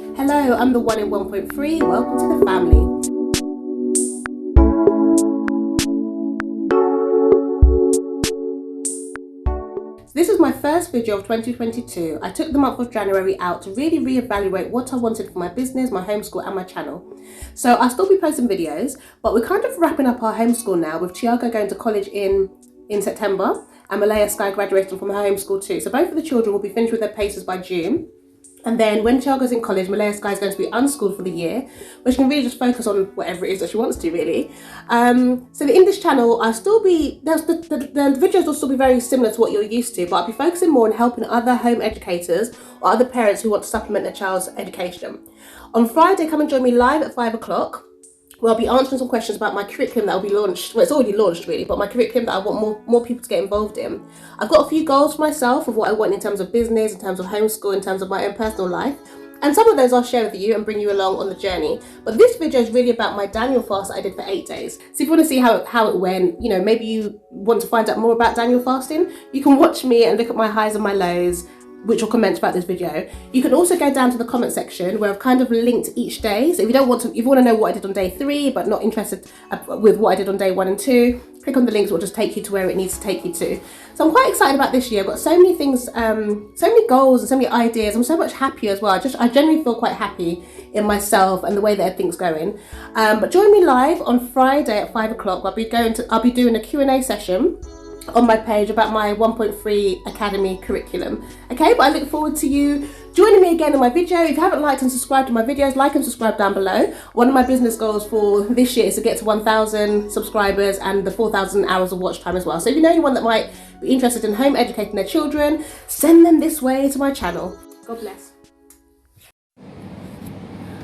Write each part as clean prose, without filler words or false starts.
Hello, I'm the one in 1.3. Welcome to the family. This is my first video of 2022. I took the month of January out to really reevaluate what I wanted for my business, my homeschool and my channel. So I'll still be posting videos, but we're kind of wrapping up our homeschool now with Tiago going to college in September and Malaya Sky graduating from her homeschool too. So both of the children will be finished with their papers by June. And then when Tiago's in college, Malaya Sky is going to be unschooled for the year, where she can really just focus on whatever it is that she wants to, really. So in this channel, I'll still be, the videos will still be very similar to what you're used to, but I'll be focusing more on helping other home educators or other parents who want to supplement their child's education. On Friday, come and join me live at 5 o'clock. Well, I'll be answering some questions about my curriculum that will be launched. Well, it's already launched really, but my curriculum that I want more people to get involved in. I've got a few goals for myself of what I want in terms of business, in terms of homeschool, in terms of my own personal life. And some of those I'll share with you and bring you along on the journey. But this video is really about my Daniel fast that I did for 8 days. So if you want to see how it went, maybe you want to find out more about Daniel fasting, you can watch me and look at my highs and my lows, which will comment about this video. You can also go down to the comment section where I've kind of linked each day. So if you want to know what I did on day 3 but not interested with what I did on day 1 and 2, click on the links, it will just take you to where it needs to take you to. So I'm quite excited about this year. I've got so many things, so many goals and so many ideas. I'm so much happier as well. I generally feel quite happy in myself and the way that everything's going. But join me live on Friday at 5 o'clock. I'll be doing a Q&A session on my page about my 1.3 Academy curriculum. Okay, but I look forward to you joining me again in my video. If you haven't liked and subscribed to my videos, like and subscribe down below. One of my business goals for this year is to get to 1,000 subscribers and the 4,000 hours of watch time as well. So if you know anyone that might be interested in home educating their children, send them this way to my channel. God bless.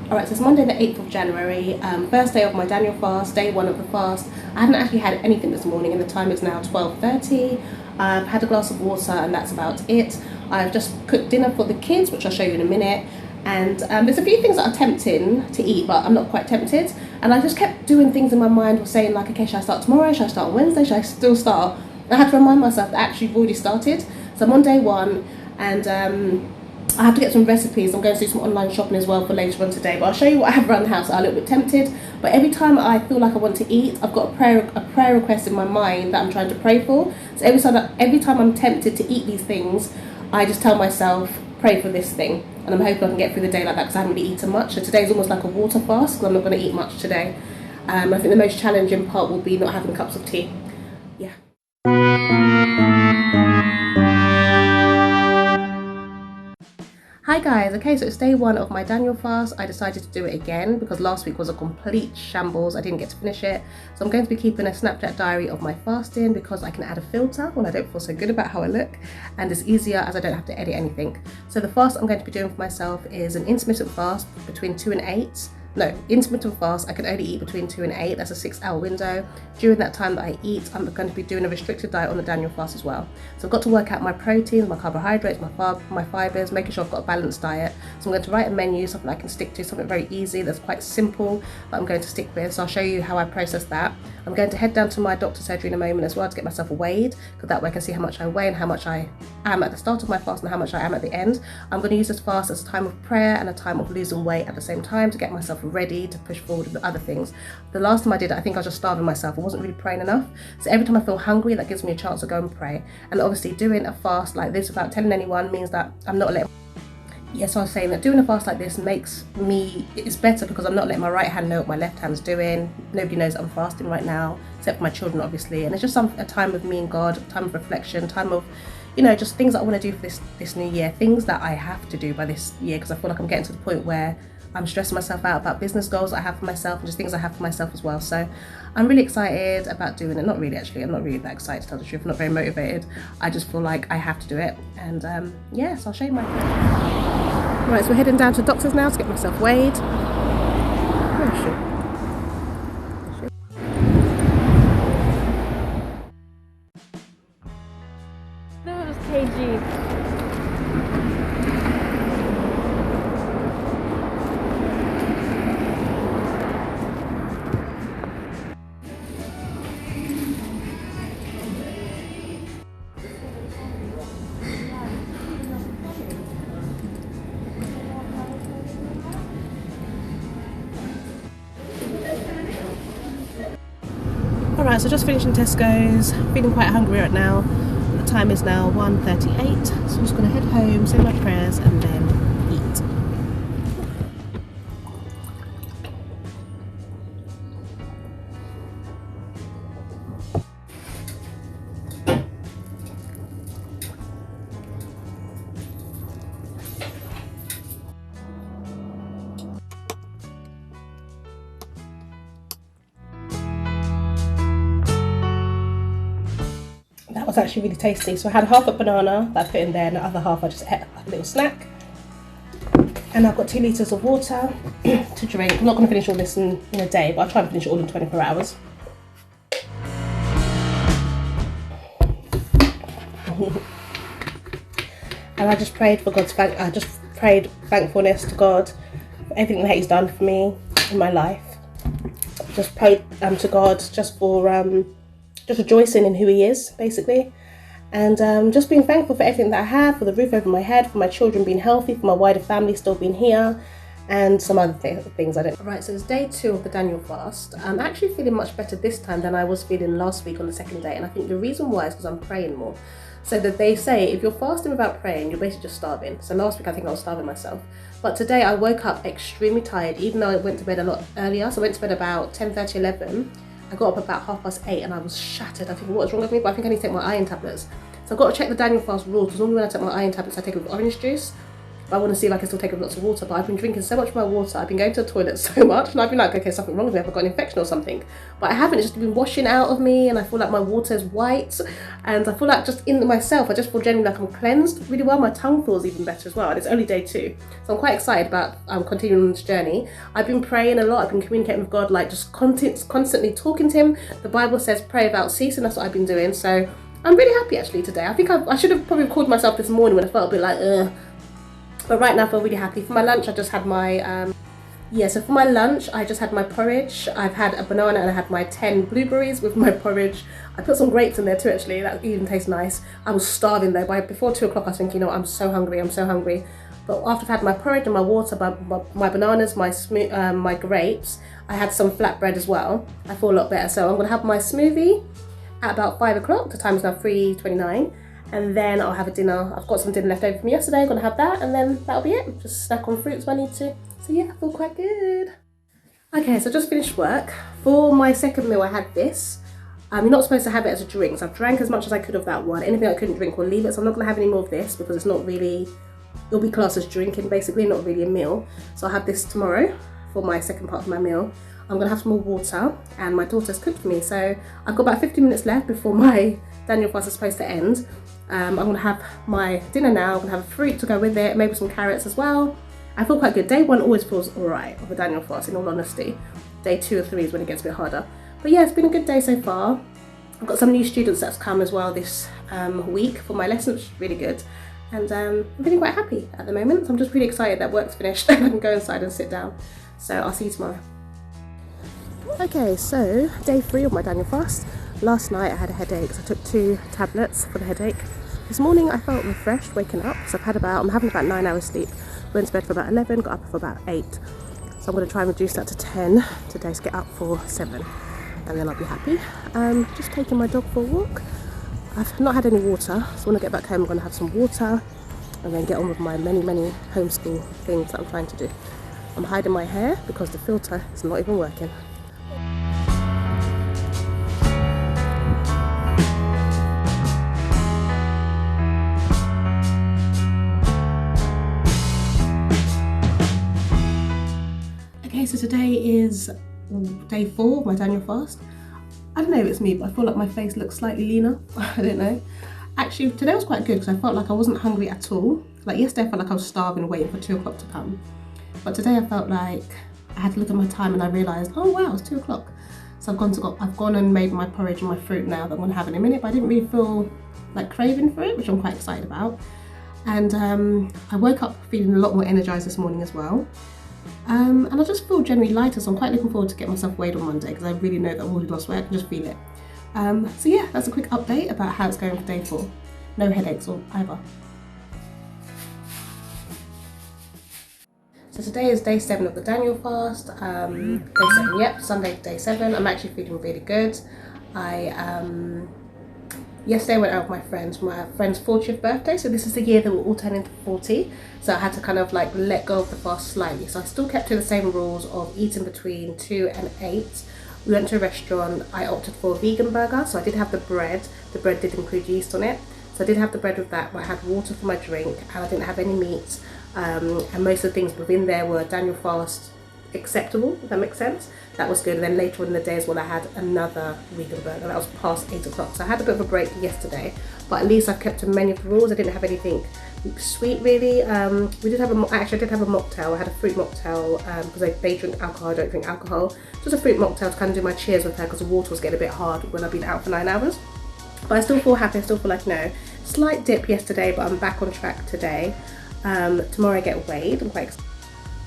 Alright, so it's Monday the 8th of January, first day of my Daniel fast, day 1 of the fast. I haven't actually had anything this morning and the time is now 12:30. I've had a glass of water and that's about it. I've just cooked dinner for the kids, which I'll show you in a minute. And there's a few things that are tempting to eat, but I'm not quite tempted. And I just kept doing things in my mind, saying like, okay, should I start tomorrow? Should I start on Wednesday? Should I still start? And I had to remind myself that actually you've already started. So I'm on day 1 and I have to get some recipes. I'm going to do some online shopping as well for later on today, but I'll show you what I have around the house. I'm a little bit tempted, but every time I feel like I want to eat, I've got a prayer request in my mind that I'm trying to pray for. So every time I'm tempted to eat these things, I just tell myself, pray for this thing, and I'm hoping I can get through the day like that because I haven't really eaten much. So today's almost like a water fast because I'm not going to eat much today. I think the most challenging part will be not having cups of tea. Yeah. Hi guys, okay, so it's day 1 of my Daniel fast. I decided to do it again because last week was a complete shambles. I didn't get to finish it. So I'm going to be keeping a Snapchat diary of my fasting because I can add a filter when I don't feel so good about how I look, and it's easier as I don't have to edit anything. So the fast I'm going to be doing for myself is an intermittent fast between 2 and 8. No, intermittent fast, I can only eat between 2 and 8, that's a 6-hour window. During that time that I eat, I'm going to be doing a restricted diet on the Daniel fast as well. So I've got to work out my proteins, my carbohydrates, my fibres, making sure I've got a balanced diet. So I'm going to write a menu, something I can stick to, something very easy, that's quite simple, that I'm going to stick with. So I'll show you how I process that. I'm going to head down to my doctor's surgery in a moment as well to get myself weighed, because that way I can see how much I weigh and how much I am at the start of my fast and how much I am at the end. I'm going to use this fast as a time of prayer and a time of losing weight at the same time to get myself ready to push forward with other things. The last time I did it, I think I was just starving myself. I wasn't really praying enough. So every time I feel hungry, that gives me a chance to go and pray. And obviously doing a fast like this without telling anyone means that I'm not letting... Yes, I was saying that doing a fast like this it's better because I'm not letting my right hand know what my left hand's doing. Nobody knows I'm fasting right now, except for my children obviously. And it's just a time with me and God, time of reflection, time of, just things that I want to do for this new year, things that I have to do by this year, because I feel like I'm getting to the point where I'm stressing myself out about business goals I have for myself and just things I have for myself as well. So I'm really excited about doing it. Not really actually, I'm not really that excited to tell the truth. I'm not very motivated. I just feel like I have to do it. And yeah, so I'll show you my plan. Right, so we're heading down to the doctor's now to get myself weighed. Where is she? That was kg. Alright, so just finishing Tesco's, feeling quite hungry right now. The time is now 1:38, so I'm just going to head home, say my prayers and then eat. That was actually really tasty. So I had half a banana that I put in there and the other half I just ate like a little snack. And I've got 2 litres of water to drink. I'm not going to finish all this in a day, but I'll try and finish it all in 24 hours. And I just prayed for thankfulness to God for everything that He's done for me in my life. Just prayed to God just for just rejoicing in who He is, basically, and just being thankful for everything that I have, for the roof over my head, for my children being healthy, for my wider family still being here, and some other things I don't. Right, so it's day 2 of the Daniel fast. I'm actually feeling much better this time than I was feeling last week on the second day, and I think the reason why is because I'm praying more. So that they say if you're fasting without praying, you're basically just starving. So last week I think I was starving myself, but today I woke up extremely tired, even though I went to bed a lot earlier. So I went to bed about 10:30, 11. I got up about 8:30 and I was shattered. I think what's wrong with me, but I think I need to take my iron tablets. So I've got to check the Daniel fast rules, because normally when I take my iron tablets I take it with orange juice. But I want to see if I can still take up lots of water. But I've been drinking so much of my water, I've been going to the toilet so much, and I've been like, okay, something wrong with me, I've got an infection or something. But I haven't, it's just been washing out of me, and I feel like my water is white, and I feel like just in myself, I just feel generally like I'm cleansed really well. My tongue feels even better as well, and it's only day 2. So I'm quite excited about continuing on this journey. I've been praying a lot, I've been communicating with God, like just constantly talking to Him. The Bible says pray without ceasing, that's what I've been doing. So I'm really happy actually today. I think I should have probably recorded myself this morning when I felt a bit like, ugh. But right now I feel really happy. For my lunch I just had my, so for my lunch I just had my porridge. I've had a banana and I had my 10 blueberries with my porridge. I put some grapes in there too actually, that even tastes nice. I was starving though. Before 2 o'clock I was thinking, you know, I'm so hungry. But after I've had my porridge and my water, my bananas, my grapes, I had some flatbread as well. I feel a lot better. So I'm gonna have my smoothie at about 5 o'clock. The time is now 3:29. And then I'll have a dinner. I've got some dinner left over from yesterday, I'm gonna have that, and then that'll be it. Just snack on fruits if I need to. So yeah, I feel quite good. Okay, so I just finished work. For my second meal I had this. You're not supposed to have it as a drink, so I've drank as much as I could of that one. Anything I couldn't drink, we'll leave it, so I'm not gonna have any more of this because it's not really, it'll be classed as drinking basically, not really a meal. So I'll have this tomorrow for my second part of my meal. I'm gonna have some more water, and my daughter's cooked for me, so I've got about 15 minutes left before my Daniel fast is supposed to end. I'm gonna have my dinner now. I'm gonna have fruit to go with it, maybe some carrots as well. I feel quite good. Day 1 always feels alright of a Daniel fast, in all honesty. Day 2 or 3 is when it gets a bit harder. But yeah, it's been a good day so far. I've got some new students that's come as well this week for my lessons, which is really good. And I'm feeling quite happy at the moment. So I'm just really excited that work's finished and I can go inside and sit down. So I'll see you tomorrow. Okay, so day 3 of my Daniel fast. Last night I had a headache, so I took 2 tablets for the headache. This morning I felt refreshed waking up, so I'm having about 9 hours sleep. Went to bed for about 11, got up for about 8. So I'm going to try and reduce that to 10 today to get up for 7, and then I'll be happy. Just taking my dog for a walk. I've not had any water, so when I get back home I'm going to have some water and then get on with my many homeschool things that I'm trying to do. I'm hiding my hair because the filter is not even working. Okay, so today is day 4 of my Daniel fast. I don't know if it's me, but I feel like my face looks slightly leaner. I don't know. Actually, today was quite good because I felt like I wasn't hungry at all. Like yesterday I felt like I was starving waiting for 2 o'clock to come. But today I felt like I had to look at my time and I realised, oh wow, it's 2 o'clock. So I've gone and made my porridge and my fruit now that I'm going to have in a minute, but I didn't really feel like craving for it, which I'm quite excited about. And I woke up feeling a lot more energised this morning as well. And I just feel generally lighter, so I'm quite looking forward to get myself weighed on Monday because I really know that I've already lost weight, I can just feel it. So yeah, that's a quick update about how it's going for day 4. No headaches or either. So today is day 7 of the Daniel fast. Day 7, yep, Sunday day 7. I'm actually feeling really good. Yesterday I went out with my friends for my friend's 40th birthday, so this is the year that we're all turning 40, so I had to kind of like let go of the fast slightly. So I still kept to the same rules of eating between 2 and 8. We went to a restaurant. I opted for a vegan burger, so I did have the bread did include yeast on it, so I did have the bread with that, but I had water for my drink and I didn't have any meat, and most of the things within there were Daniel fast acceptable, if that makes sense. That was good. And then later in the day as well, I had another vegan burger. That was past 8 o'clock, so I had a bit of a break yesterday, but at least I kept to many of the rules. I didn't have anything sweet really. We did have actually I did have a mocktail. I had a fruit mocktail because they drink alcohol. I don't drink alcohol. Just a fruit mocktail to kind of do my cheers with her, because the water was getting a bit hard when I've been out for 9 hours. But I still feel happy. I still feel like, no, slight dip yesterday, but I'm back on track today. Tomorrow I get weighed. I'm quite excited.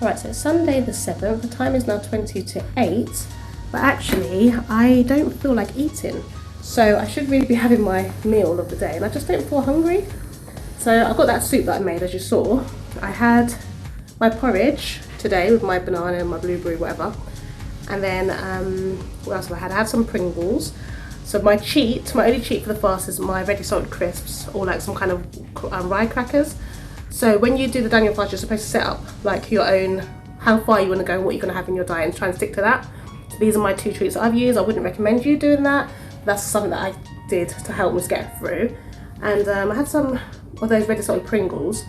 Alright, so it's Sunday the 7th, the time is now 20 to 8, but actually I don't feel like eating. So I should really be having my meal of the day, and I just don't feel hungry. So I've got that soup that I made, as you saw. I had my porridge today with my banana and my blueberry, whatever. And then, what else have I had? I had some Pringles. So my only cheat for the fast is my ready salted crisps, or like some kind of rye crackers. So when you do the Daniel fast, you're supposed to set up like your own, how far you want to go, what you're going to have in your diet, and try and stick to that. So these are my 2 treats that I've used. I wouldn't recommend you doing that. That's something that I did to help me get through. And I had some of those ready salted Pringles,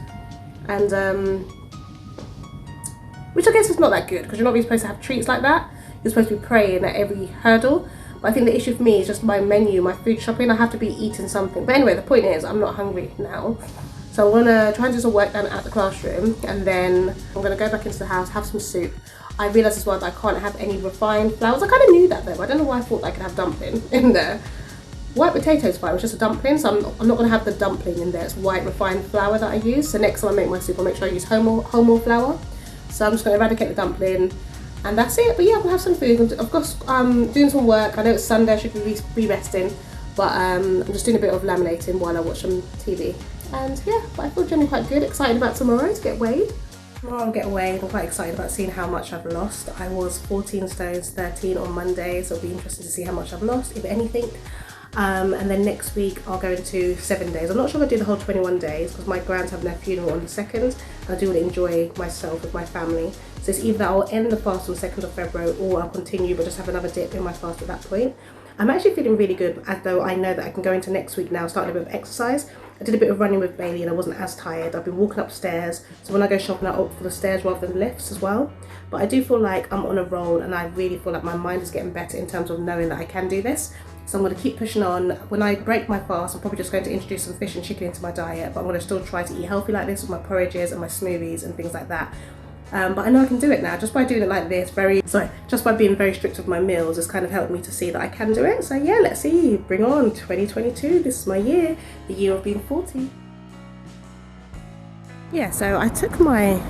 and which I guess is not that good, because you're not really supposed to have treats like that. You're supposed to be praying at every hurdle. But I think the issue for me is just my menu, my food shopping. I have to be eating something. But anyway, the point is I'm not hungry now. So I'm gonna try and do some work done at the classroom, and then I'm gonna go back into the house, have some soup. I realised as well that I can't have any refined flours. I kind of knew that though, but I don't know why I thought I could have dumpling in there. White potatoes fine, it was just a dumpling, so I'm not gonna have the dumpling in there. It's white refined flour that I use. So next time I make my soup, I'll make sure I use wholemeal flour. So I'm just gonna eradicate the dumpling, and that's it. But yeah, I'm gonna have some food. Of course, doing some work. I know it's Sunday, I should be resting, but I'm just doing a bit of laminating while I watch some TV. And yeah, but I feel generally quite good, excited about tomorrow to get weighed. Tomorrow I'll get weighed. I'm quite excited about seeing how much I've lost. I was 14 stones 13 on Monday, so it'll be interesting to see how much I've lost, if anything. And then next week I'll go into 7 days. I'm not sure if I do the whole 21 days, because my grand's having their funeral on the 2nd, and I do want to enjoy myself with my family. So it's either I'll end the fast on the 2nd of February, or I'll continue but just have another dip in my fast at that point. I'm actually feeling really good, as though I know that I can go into next week now, starting a bit of exercise. I did a bit of running with Bailey and I wasn't as tired. I've been walking upstairs, so when I go shopping I opt for the stairs rather than lifts as well. But I do feel like I'm on a roll, and I really feel like my mind is getting better in terms of knowing that I can do this. So I'm going to keep pushing on. When I break my fast, I'm probably just going to introduce some fish and chicken into my diet, but I'm going to still try to eat healthy like this with my porridges and my smoothies and things like that. But I know I can do it now, just by doing it like this, just by being very strict with my meals. It's kind of helped me to see that I can do it. So yeah, let's see, bring on 2022, this is my year, the year of being 40. Yeah, so I took my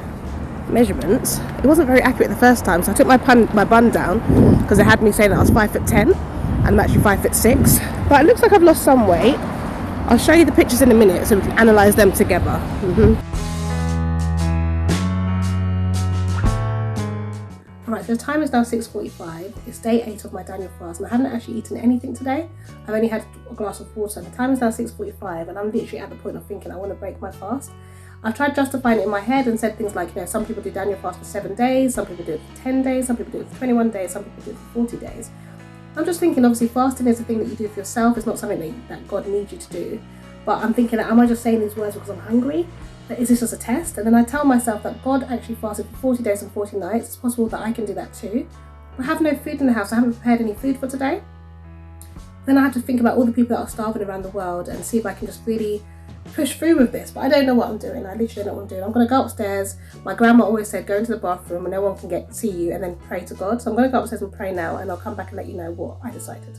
measurements. It wasn't very accurate the first time, so I took my bun down, because it had me saying that I was 5'10", and I'm actually 5'6". But it looks like I've lost some weight. I'll show you the pictures in a minute so we can analyse them together. Alright, so the time is now 6:45. It's day 8 of my Daniel fast, and I haven't actually eaten anything today. I've only had a glass of water. The time is now 6:45, and I'm literally at the point of thinking I want to break my fast. I've tried justifying it in my head and said things like, you know, some people do Daniel fast for 7 days, some people do it for 10 days, some people do it for 21 days, some people do it for 40 days. I'm just thinking, obviously fasting is a thing that you do for yourself. It's not something that God needs you to do. But I'm thinking, am I just saying these words because I'm hungry? Is this just a test? And then I tell myself that God actually fasted for 40 days and 40 nights. It's possible that I can do that too. I have no food in the house. I haven't prepared any food for today. Then I have to think about all the people that are starving around the world and see if I can just really push through with this. But I don't know what I'm doing. I literally don't know what I'm doing. I'm going to go upstairs. My grandma always said, go into the bathroom and no one can see you, and then pray to God. So I'm going to go upstairs and pray now, and I'll come back and let you know what I decided.